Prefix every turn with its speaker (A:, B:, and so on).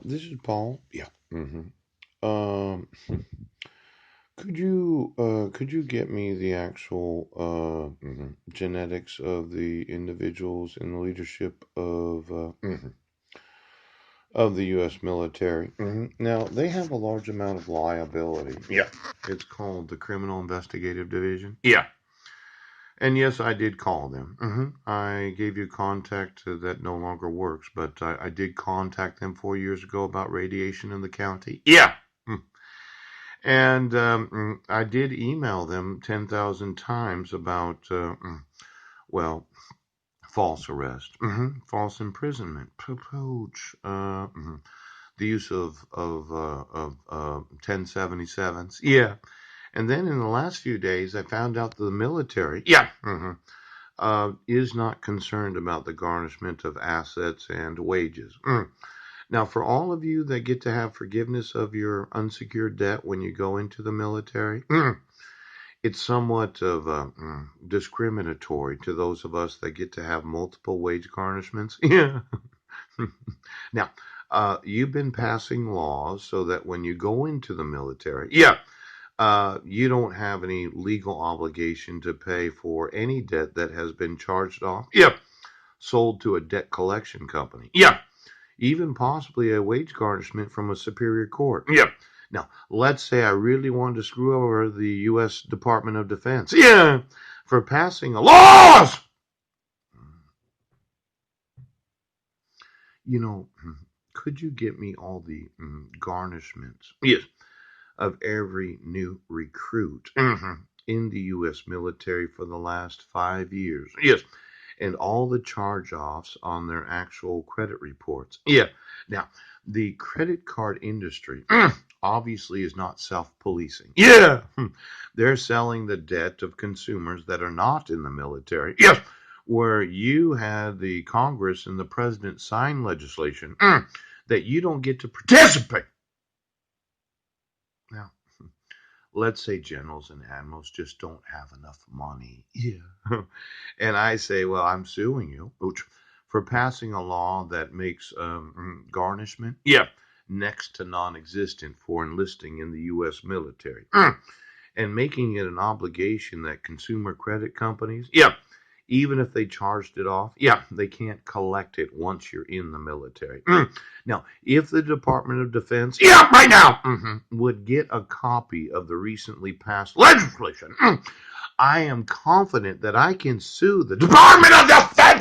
A: This is Paul. Yeah. Um, could you get me the actual genetics of the individuals in the leadership of the U.S. military? Now they have a large amount of liability. Yeah. It's called the Criminal Investigative Division. Yeah. And yes, I did call them. I gave you contact that no longer works, but I did contact them 4 years ago about radiation in the county. Yeah. And I did email them 10,000 times about, well, false arrest, false imprisonment, poach, the use of 1077s. Yeah. And then in the last few days, I found out that the military, yeah, is not concerned about the garnishment of assets and wages. Now, for all of you that get to have forgiveness of your unsecured debt when you go into the military, it's somewhat of discriminatory to those of us that get to have multiple wage garnishments. Yeah. Now, you've been passing laws so that when you go into the military, yeah, you don't have any legal obligation to pay for any debt that has been charged off. Yeah. Sold to a debt collection company. Yeah. Even possibly a wage garnishment from a superior court. Yeah. Now, let's say I really wanted to screw over the U.S. Department of Defense. Yeah. For passing a laws. You know, could you get me all the garnishments? Yes. Of every new recruit in the U.S. military for the last 5 years. Yes. And all the charge offs on their actual credit reports. Yeah. Now, the credit card industry obviously is not self policing. Yeah. They're selling the debt of consumers that are not in the military. Yes. Where you had the Congress and the president sign legislation that you don't get to participate. Now, let's say generals and admirals just don't have enough money. Yeah. And I say, well, I'm suing you for passing a law that makes garnishment, yeah, next to non existent for enlisting in the U.S. military. And making it an obligation that consumer credit companies, yeah, even if they charged it off, yeah, they can't collect it once you're in the military. Now, if the Department of Defense, yeah, right now, would get a copy of the recently passed legislation, I am confident that I can sue the Department of Defense